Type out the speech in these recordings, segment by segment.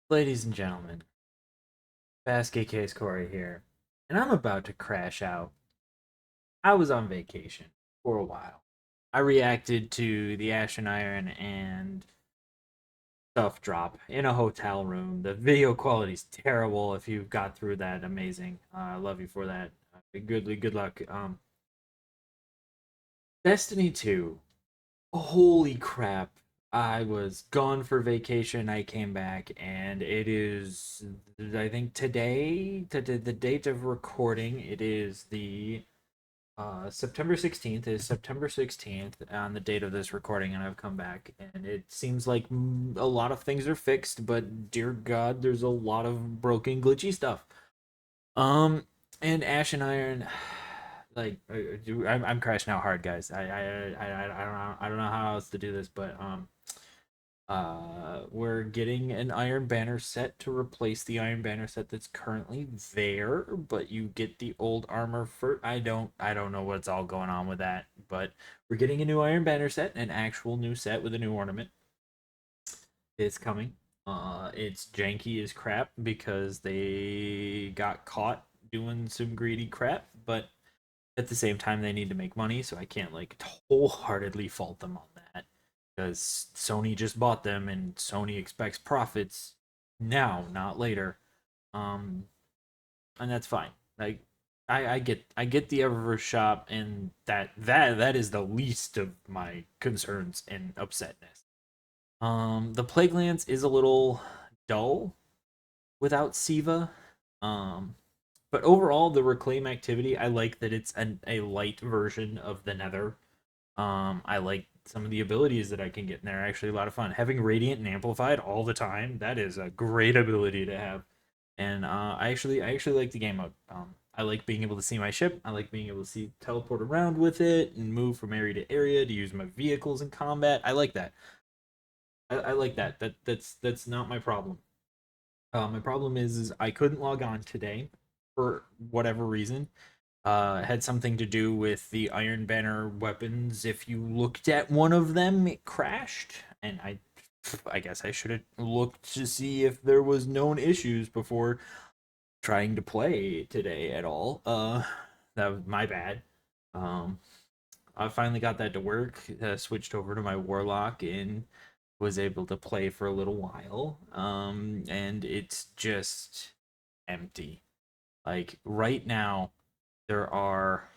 Ladies and gentlemen, Basket Case Corey here, and I'm about to crash out. I was on vacation for a while. I reacted to the Ash and Iron and stuff drop in a hotel room. The video quality's terrible. If you got through that, amazing. I love you for that. Good luck. Destiny 2. Holy crap. I was gone for vacation. I came back, and it is, I think today, the date of recording, it is the September 16th, is September 16th on the date of this recording, and I've come back, and it seems like a lot of things are fixed, but dear God, there's a lot of broken, glitchy stuff. Um, and Ash and Iron, like, I'm crashing out hard, guys. I don't know how else to do this, but we're getting an Iron Banner set to replace the Iron Banner set that's currently there, but you get the old armor for. I don't know what's all going on with that, but we're getting a new Iron Banner set, an actual new set with a new ornament. It's coming. It's janky as crap because they got caught doing some greedy crap, but at the same time they need to make money, so I can't like wholeheartedly fault them on that because Sony just bought them and Sony expects profits now, not later. Um, and that's fine. Like I get the Eververse shop, and that is the least of my concerns and upsetness. The Plaguelands is a little dull without Siva. Um, but overall, the reclaim activity, I like that it's a light version of the Nether. I like some of the abilities that I can get in there. Actually, a lot of fun. Having Radiant and Amplified all the time, that is a great ability to have. And I actually like the game mode. I like being able to see my ship. I like being able to see teleport around with it and move from area to area to use my vehicles in combat. I like that. I like that. That's not my problem. My problem is I couldn't log on today for whatever reason. It had something to do with the Iron Banner weapons. If you looked at one of them, it crashed, and I guess I should have looked to see if there was known issues before trying to play today at all. That was my bad. Um, I finally got that to work. Switched over to my Warlock and was able to play for a little while. And it's just empty. Like right now, there are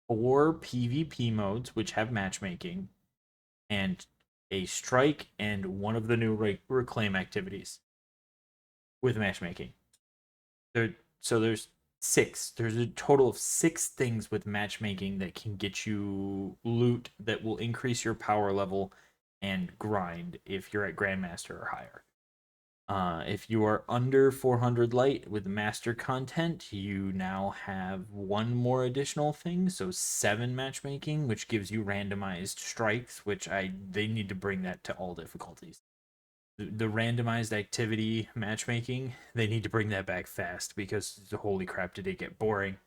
four PvP modes which have matchmaking, and a strike and one of the new reclaim activities with matchmaking. There, so there's six. There's a total of six things with matchmaking that can get you loot that will increase your power level and grind if you're at Grandmaster or higher. If you are under 400 light with master content, you now have one more additional thing, so seven matchmaking, which gives you randomized strikes, which I they need to bring that to all difficulties. The randomized activity matchmaking, they need to bring that back fast because holy crap, did it get boring?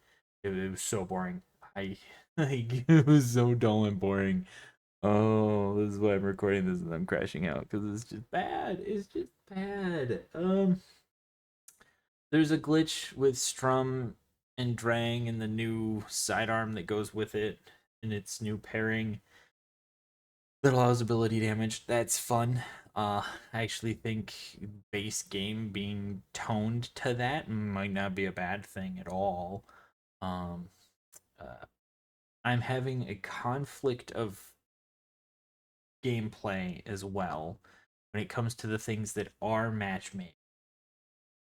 It was so boring. I like it was so dull and boring. Oh, this is why I'm recording this and I'm crashing out because it's just bad. It's just bad. There's a glitch with Strum and Drang and the new sidearm that goes with it and its new pairing that allows ability damage. That's fun. I actually think base game being toned to that might not be a bad thing at all. Um, uh, I'm having a conflict of gameplay as well when it comes to the things that are match made.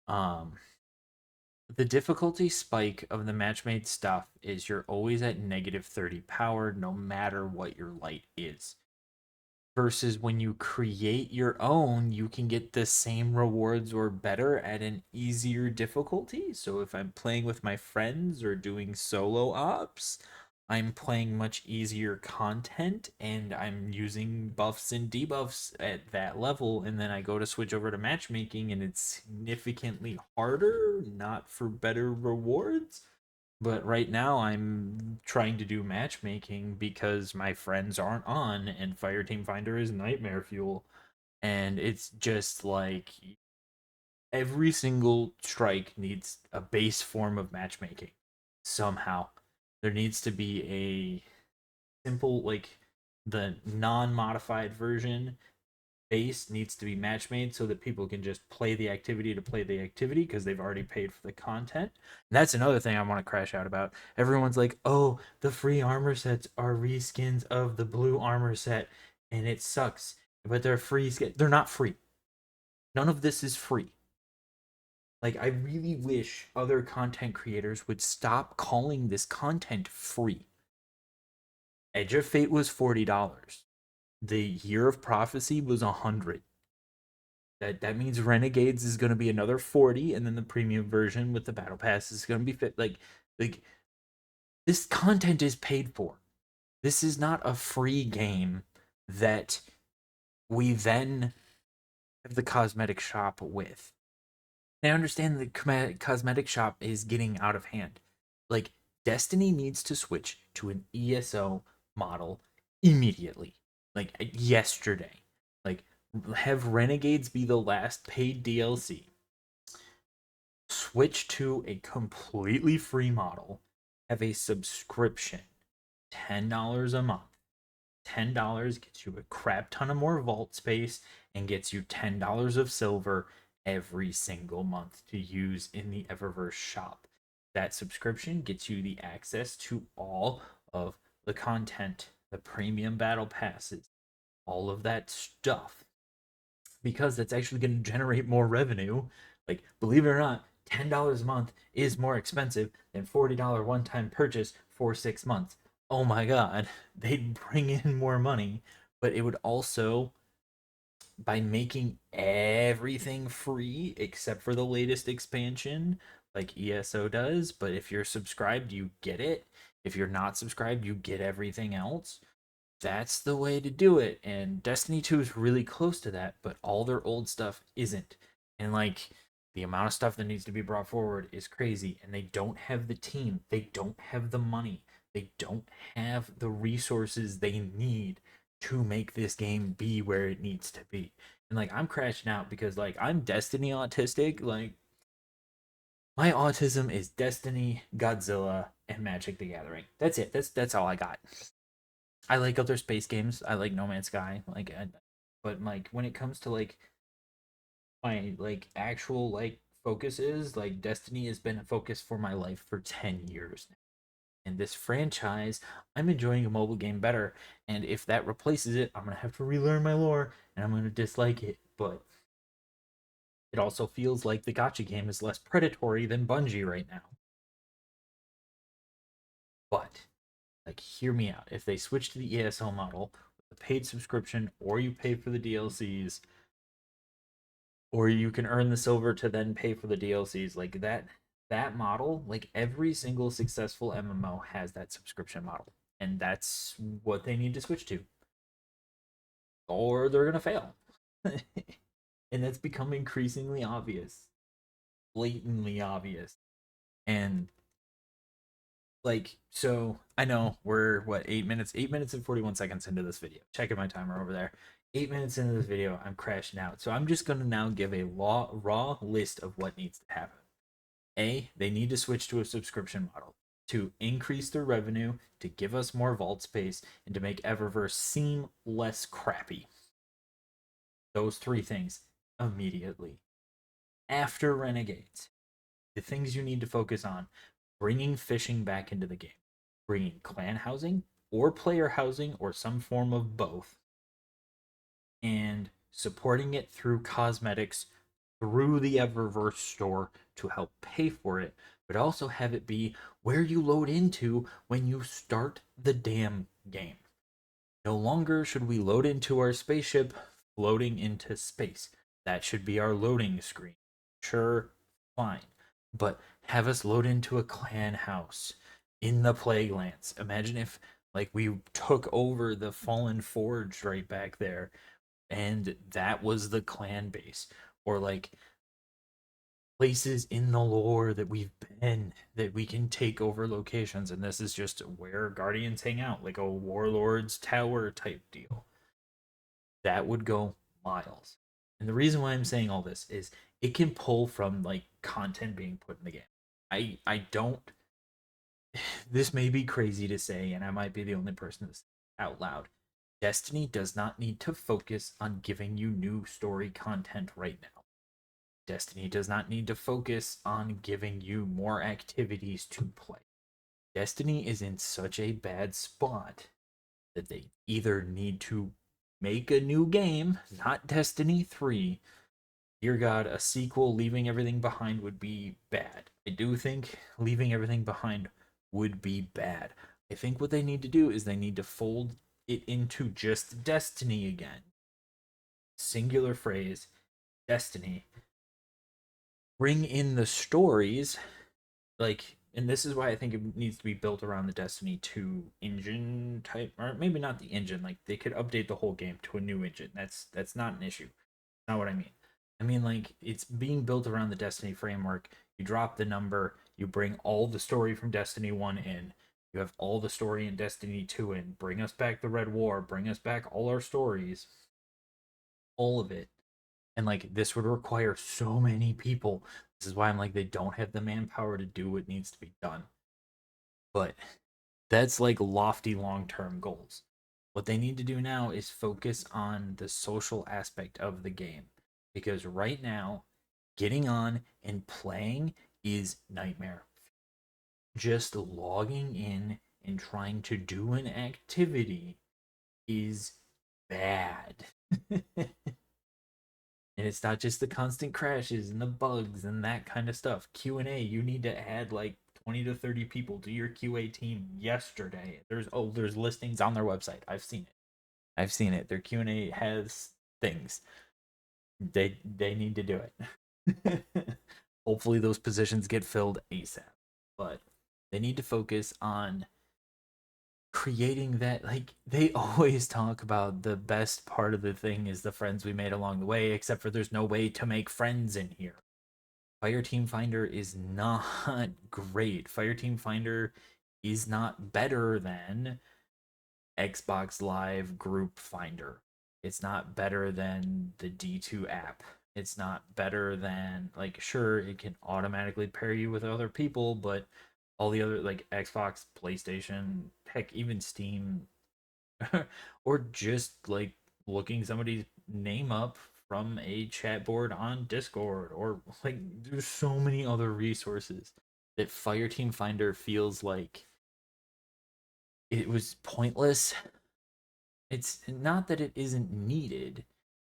Um, the difficulty spike of the match made stuff is you're always at negative 30 power no matter what your light is. Versus when you create your own, you can get the same rewards or better at an easier difficulty. So if I'm playing with my friends or doing solo ops, I'm playing much easier content and I'm using buffs and debuffs at that level. And then I go to switch over to matchmaking and it's significantly harder, not for better rewards. But right now, I'm trying to do matchmaking because my friends aren't on, and Fireteam Finder is nightmare fuel. And it's just like every single strike needs a base form of matchmaking somehow. There needs to be a simple, like, the non-modified version base needs to be match made so that people can just play the activity to play the activity because they've already paid for the content. And that's another thing I want to crash out about. Everyone's like, oh, the free armor sets are reskins of the blue armor set, and it sucks. But they're free. They're not free. None of this is free. Like, I really wish other content creators would stop calling this content free. Edge of Fate was $40. The Year of Prophecy was 100. That means Renegades is going to be another 40, and then the premium version with the battle pass is going to be fit. Like this content is paid for. This is not a free game that we then have the cosmetic shop with. I understand the cosmetic shop is getting out of hand. Like, Destiny needs to switch to an ESO model immediately. Like, yesterday. Like, have Renegades be the last paid DLC. Switch to a completely free model. Have a subscription. $10 a month. $10 gets you a crap ton of more vault space and gets you $10 of silver every single month to use in the Eververse shop. That subscription gets you the access to all of the content, the premium battle passes, all of that stuff, because that's actually going to generate more revenue. Like, believe it or not, $10 a month is more expensive than $40 one time purchase for 6 months. Oh my god, they'd bring in more money, but it would also, by making everything free except for the latest expansion, like ESO does. But if you're subscribed, you get it. If you're not subscribed, you get everything else. That's the way to do it. And Destiny 2 is really close to that, but all their old stuff isn't. And like, the amount of stuff that needs to be brought forward is crazy. And they don't have the team, they don't have the money, they don't have the resources they need to make this game be where it needs to be. And like, I'm crashing out because like, I'm Destiny autistic. Like, my autism is Destiny, Godzilla, and Magic the Gathering. That's it. That's all I got. I like other space games. I like No Man's Sky. But like, when it comes to like my like actual like focuses, like, Destiny has been a focus for my life for 10 years now. And this franchise, I'm enjoying a mobile game better. And if that replaces it, I'm gonna have to relearn my lore, and I'm gonna dislike it. But it also feels like the gotcha game is less predatory than Bungie right now. But like, hear me out. If they switch to the ESO model with a paid subscription, or you pay for the DLCs, or you can earn the silver to then pay for the DLCs, like that model, like, every single successful MMO has that subscription model. And that's what they need to switch to, or they're going to fail. And that's become increasingly obvious, blatantly obvious. And like, so I know we're what, 8 minutes and 41 seconds into this video. Checking my timer over there. 8 minutes into this video, I'm crashing out. So I'm just gonna now give a raw list of what needs to happen. They need to switch to a subscription model to increase their revenue, to give us more vault space, and to make Eververse seem less crappy. Those three things immediately. After Renegades, the things you need to focus on: bringing fishing back into the game, bringing clan housing or player housing or some form of both, and supporting it through cosmetics through the Eververse store to help pay for it, but also have it be where you load into when you start the damn game. No longer should we load into our spaceship floating into space. That should be our loading screen. Sure, fine. But have us load into a clan house in the Plaguelands. Imagine if, like, we took over the Fallen Forge right back there, and that was the clan base. Or like, places in the lore that we've been, that we can take over locations, and this is just where guardians hang out, like a warlord's tower type deal. That would go miles. And the reason why I'm saying all this is it can pull from like content being put in the game. I don't this may be crazy to say, and I might be the only person that's out loud. Destiny does not need to focus on giving you new story content right now. Destiny does not need to focus on giving you more activities to play. Destiny is in such a bad spot that they either need to make a new game, not Destiny 3. Dear God, a sequel, Leaving Everything Behind, would be bad. I do think Leaving Everything Behind would be bad. I think what they need to do is they need to fold it into just Destiny again. Singular phrase, Destiny. Bring in the stories, like, and this is why I think it needs to be built around the Destiny 2 engine type, or maybe not the engine. Like, they could update the whole game to a new engine. That's not an issue. Not what I mean. I mean, like, it's being built around the Destiny framework. You drop the number, you bring all the story from Destiny 1 in. You have all the story in Destiny 2 in. Bring us back the Red War, bring us back all our stories, all of it. And like this would require so many people. This is why I'm like they don't have the manpower to do what needs to be done. But that's like lofty long-term goals. What they need to do now is focus on the social aspect of the game because right now getting on and playing is nightmare. Just logging in and trying to do an activity is bad. And it's not just the constant crashes and the bugs and that kind of stuff. Q&A, you need to add like 20 to 30 people to your QA team yesterday. There's listings on their website. I've seen it. I've seen it. Their Q&A has things. They need to do it. Hopefully those positions get filled ASAP. But they need to focus on creating that. Like they always talk about the best part of the thing is the friends we made along the way, except for there's no way to make friends in here. Fireteam Finder is not great. Fireteam Finder is not better than Xbox Live Group Finder. It's not better than the D2 app. It's not better than, like, sure, it can automatically pair you with other people, but all the other, like, Xbox, PlayStation, heck, even Steam, or just, like, looking somebody's name up from a chat board on Discord, or, like, there's so many other resources that Fireteam Finder feels like it was pointless. It's not that it isn't needed,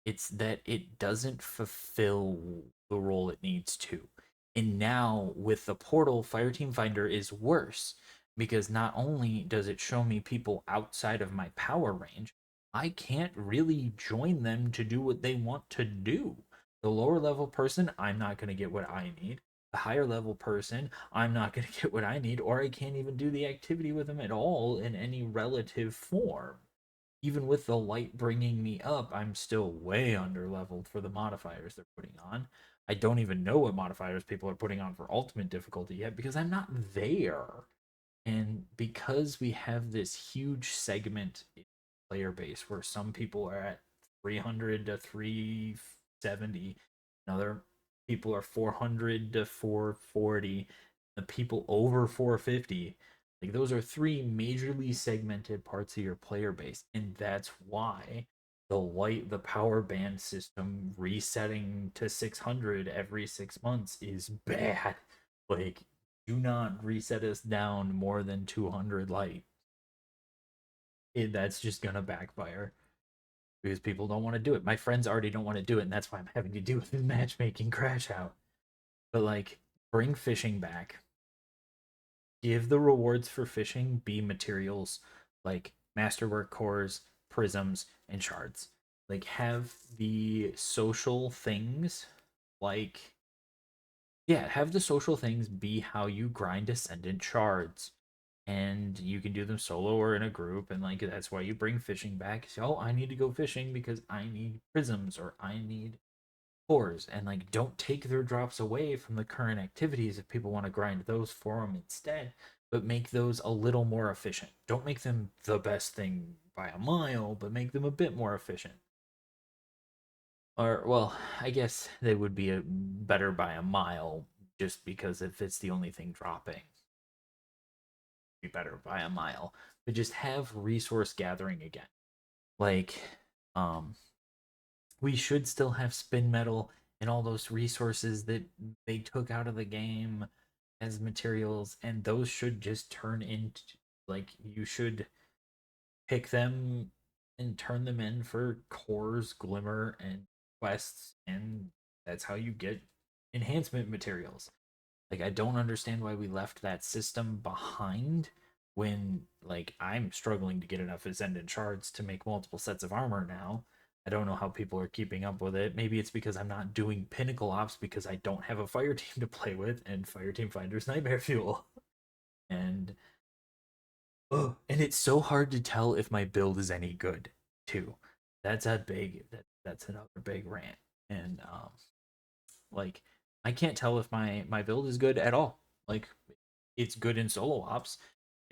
it's that it doesn't fulfill the role it needs to. And now with the portal, Fireteam Finder is worse because not only does it show me people outside of my power range, I can't really join them to do what they want to do. The lower level person, I'm not going to get what I need. The higher level person, I'm not going to get what I need, or I can't even do the activity with them at all in any relative form. Even with the light bringing me up, I'm still way under leveled for the modifiers they're putting on. I don't even know what modifiers people are putting on for ultimate difficulty yet because I'm not there. And because we have this huge segment in player base where some people are at 300 to 370, and other people are 400 to 440, the people over 450, like those are three majorly segmented parts of your player base, and that's why the power band system resetting to 600 every 6 months is bad. Like, do not reset us down more than 200 light. That's just gonna backfire because people don't want to do it. My friends already don't want to do it, and that's why I'm having to do the matchmaking crash out. But like, bring fishing back. Give the rewards for fishing be materials like masterwork cores, prisms, and shards. Like, have the social things like yeah, have the social things be how you grind ascendant shards. And you can do them solo or in a group, and like that's why you bring fishing back. So, oh, I need to go fishing because I need prisms or I need cores, and like don't take their drops away from the current activities if people want to grind those for them instead, but make those a little more efficient. Don't make them the best thing by a mile, but make them a bit more efficient. Or, well, I guess they would be better by a mile, just because if it's the only thing dropping, be better by a mile. But just have resource gathering again. Like, um, we should still have spin metal and all those resources that they took out of the game as materials, and those should just turn into, like, you should pick them and turn them in for cores, glimmer, and quests, and that's how you get enhancement materials. Like, I don't understand why we left that system behind when, like, I'm struggling to get enough ascendant shards to make multiple sets of armor now. I don't know how people are keeping up with it. Maybe it's because I'm not doing pinnacle ops because I don't have a fire team to play with, and fire team finders nightmare fuel. And and it's so hard to tell if my build is any good too. That's another big rant. And like, I can't tell if my build is good at all. Like, it's good in solo ops,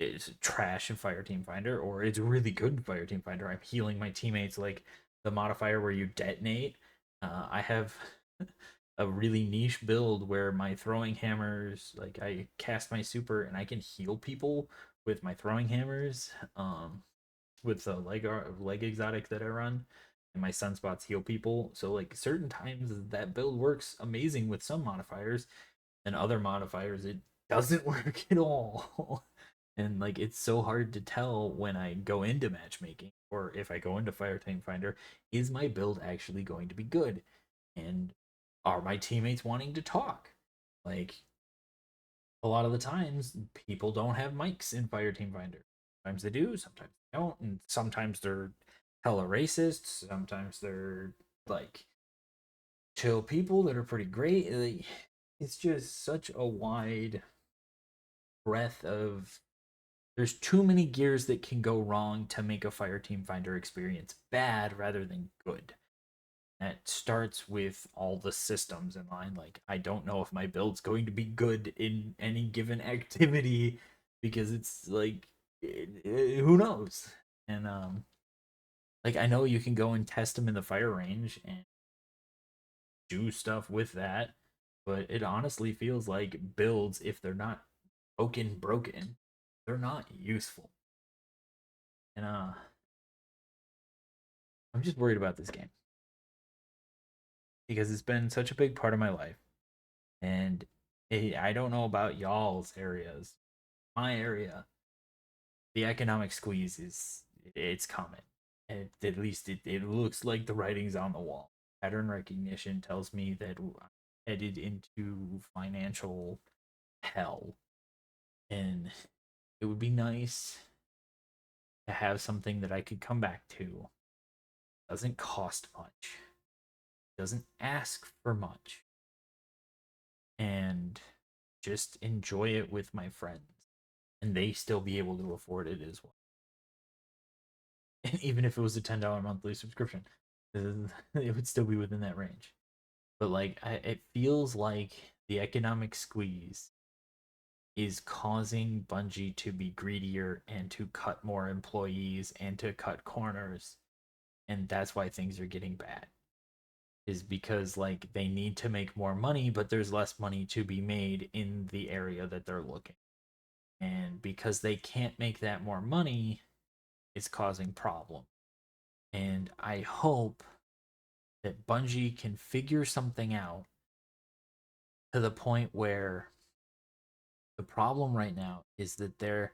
it's trash in fire team finder, or it's really good in fire team finder. I'm healing my teammates, like the modifier where you detonate. I have a really niche build where my throwing hammers, like, I cast my super and I can heal people with my throwing hammers. With the leg exotic that I run, and my sunspots heal people. So, like, certain times that build works amazing with some modifiers, and other modifiers it doesn't work at all. And, like, it's so hard to tell when I go into matchmaking, or if I go into Fire Tank Finder, is my build actually going to be good? And are my teammates wanting to talk? Like, a lot of the times people don't have mics in Fire Team Finder. Sometimes they do, sometimes they don't, and sometimes they're hella racist. Sometimes they're like chill people that are pretty great. Like, it's just such a wide breadth of. There's too many gears that can go wrong to make a Fire Team Finder experience bad rather than good. That starts with all the systems in line. Like, I don't know if my build's going to be good in any given activity because it's like, who knows? And like, I know you can go and test them in the fire range and do stuff with that, but it honestly feels like builds, if they're not broken, they're not useful. And I'm just worried about this game because it's been such a big part of my life. And I don't know about y'all's areas. My area, the economic squeeze it's coming. At least it looks like the writing's on the wall. Pattern recognition tells me that I'm headed into financial hell, and it would be nice to have something that I could come back to. Doesn't cost much, doesn't ask for much, and just enjoy it with my friends, and they still be able to afford it as well. And even if it was a $10 monthly subscription, it would still be within that range. But, like, it feels like the economic squeeze is causing Bungie to be greedier and to cut more employees and to cut corners, and that's why things are getting bad. Is because, like, they need to make more money, but there's less money to be made in the area that they're looking. And because they can't make that more money, it's causing problems. And I hope that Bungie can figure something out to the point where the problem right now is that their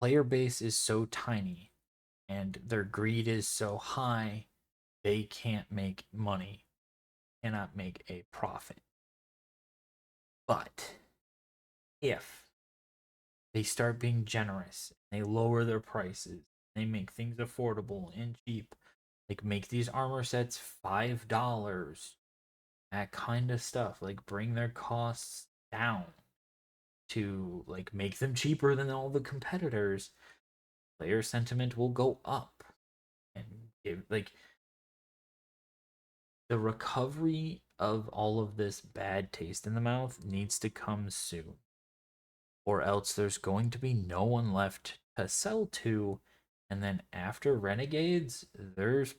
player base is so tiny and their greed is so high, they can't make money, cannot make a profit. But if they start being generous, they lower their prices, they make things affordable and cheap, like make these armor sets $5, that kind of stuff, like bring their costs down to, like, make them cheaper than all the competitors, player sentiment will go up. And like, the recovery of all of this bad taste in the mouth needs to come soon, or else there's going to be no one left to sell to. And then after Renegades, there's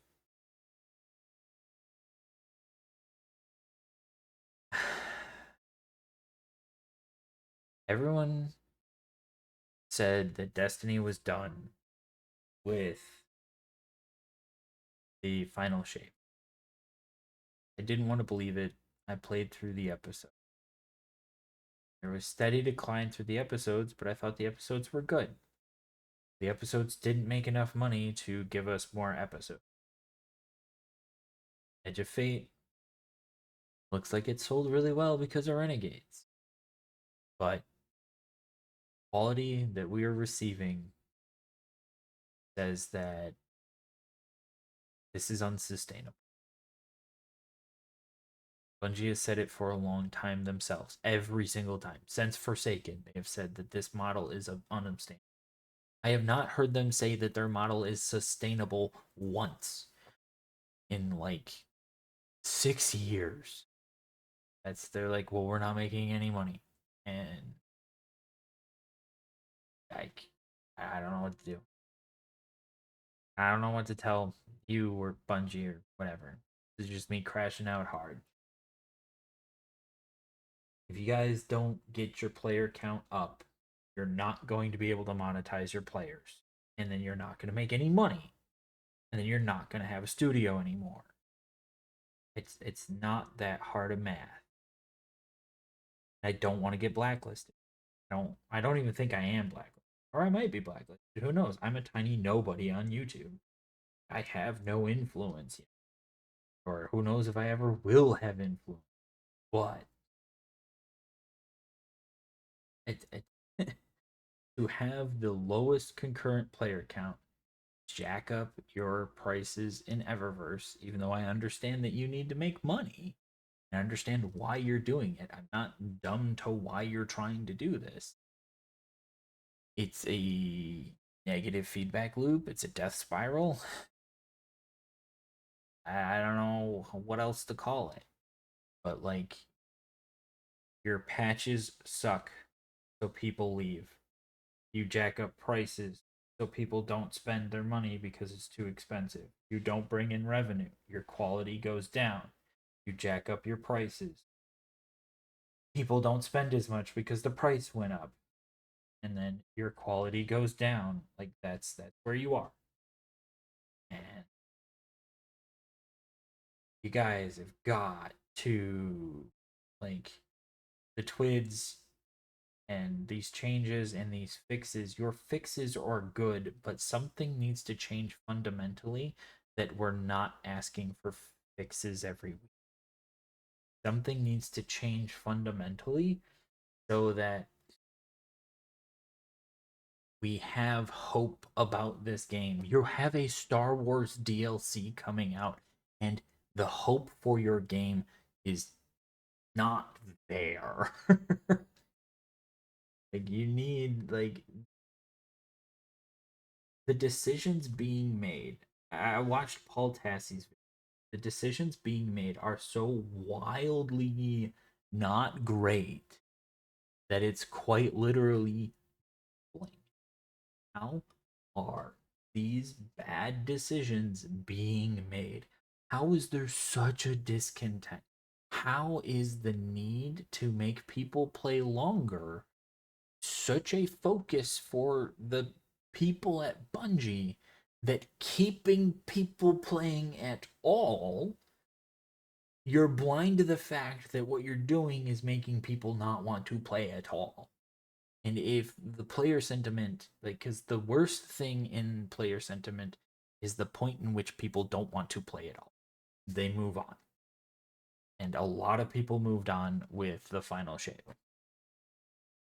Everyone said that Destiny was done with the final shape. I didn't want to believe it. I played through the episode. There was steady decline through the episodes, but I thought the episodes were good. The episodes didn't make enough money to give us more episodes. Edge of Fate looks like it sold really well because of Renegades. But quality that we are receiving says that this is unsustainable. Bungie has said it for a long time themselves, every single time. Since Forsaken, they have said that this model is unsustainable. I have not heard them say that their model is sustainable once in like 6 years. They're like, well, we're not making any money. And like I don't know what to do. I don't know what to tell you or Bungie or whatever. It's just me crashing out hard. If you guys don't get your player count up, you're not going to be able to monetize your players. And then you're not going to make any money. And then you're not going to have a studio anymore. It's not that hard of math. I don't want to get blacklisted. I don't even think I am blacklisted. Or I might be blacklisted. Who knows? I'm a tiny nobody on YouTube. I have no influence yet. Or who knows if I ever will have influence. But it to have the lowest concurrent player count jack up your prices in Eververse, even though I understand that you need to make money. I understand why you're doing it. I'm not dumb to why you're trying to do this. It's a negative feedback loop, it's a death spiral. I don't know what else to call it. But like your patches suck, so people leave. You jack up prices so people don't spend their money because it's too expensive. You don't bring in revenue. Your quality goes down. You jack up your prices. People don't spend as much because the price went up. And then your quality goes down. Like that's where you are. And you guys have got to like the twids and these changes and these fixes, your fixes are good, but something needs to change fundamentally that we're not asking for fixes every week. Something needs to change fundamentally so that we have hope about this game. You have a Star Wars DLC coming out, and the hope for your game is not there. Like you need like the decisions being made. I watched Paul Tassie's video. The decisions being made are so wildly not great that it's quite literally blank. How are these bad decisions being made? How is there such a discontent? How is the need to make people play longer such a focus for the people at Bungie that keeping people playing at all, you're blind to the fact that what you're doing is making people not want to play at all. And if the player sentiment, like, because the worst thing in player sentiment is the point in which people don't want to play at all, they move on. And a lot of people moved on with the final shape.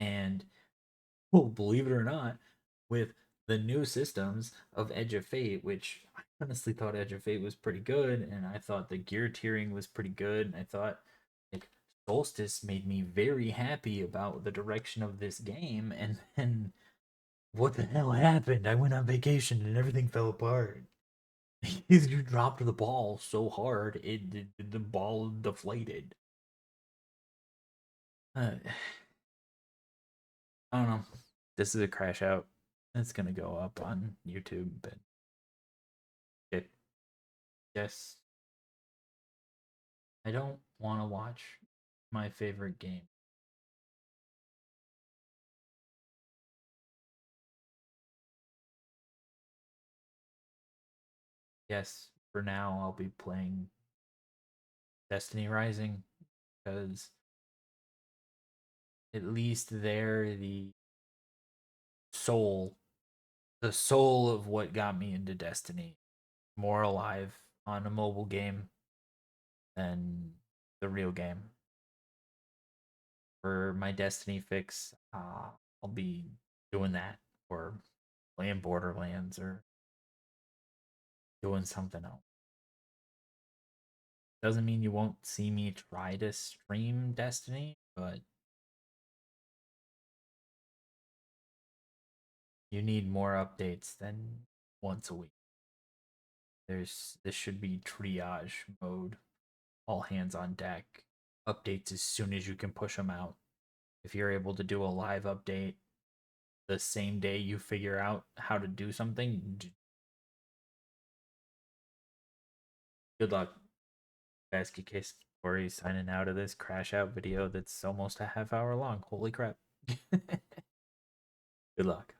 And well, believe it or not, with the new systems of Edge of Fate, which I honestly thought Edge of Fate was pretty good, and I thought the gear tiering was pretty good, and I thought like Solstice made me very happy about the direction of this game, and then what the hell happened? I went on vacation and everything fell apart. You dropped the ball so hard, the ball deflated. Uh, I don't know. This is a crash out. It's gonna go up on YouTube, but it yes, I don't want to watch my favorite game yes, for now I'll be playing Destiny Rising because at least there soul, the soul of what got me into Destiny, more alive on a mobile game than the real game. For my Destiny fix, I'll be doing that or playing Borderlands or doing something else. Doesn't mean you won't see me try to stream Destiny, but you need more updates than once a week. This should be triage mode, all hands on deck. Updates as soon as you can push them out. If you're able to do a live update the same day you figure out how to do something, good luck. Basket case Corey signing out of this crash out video that's almost a half hour long. Holy crap. Good luck.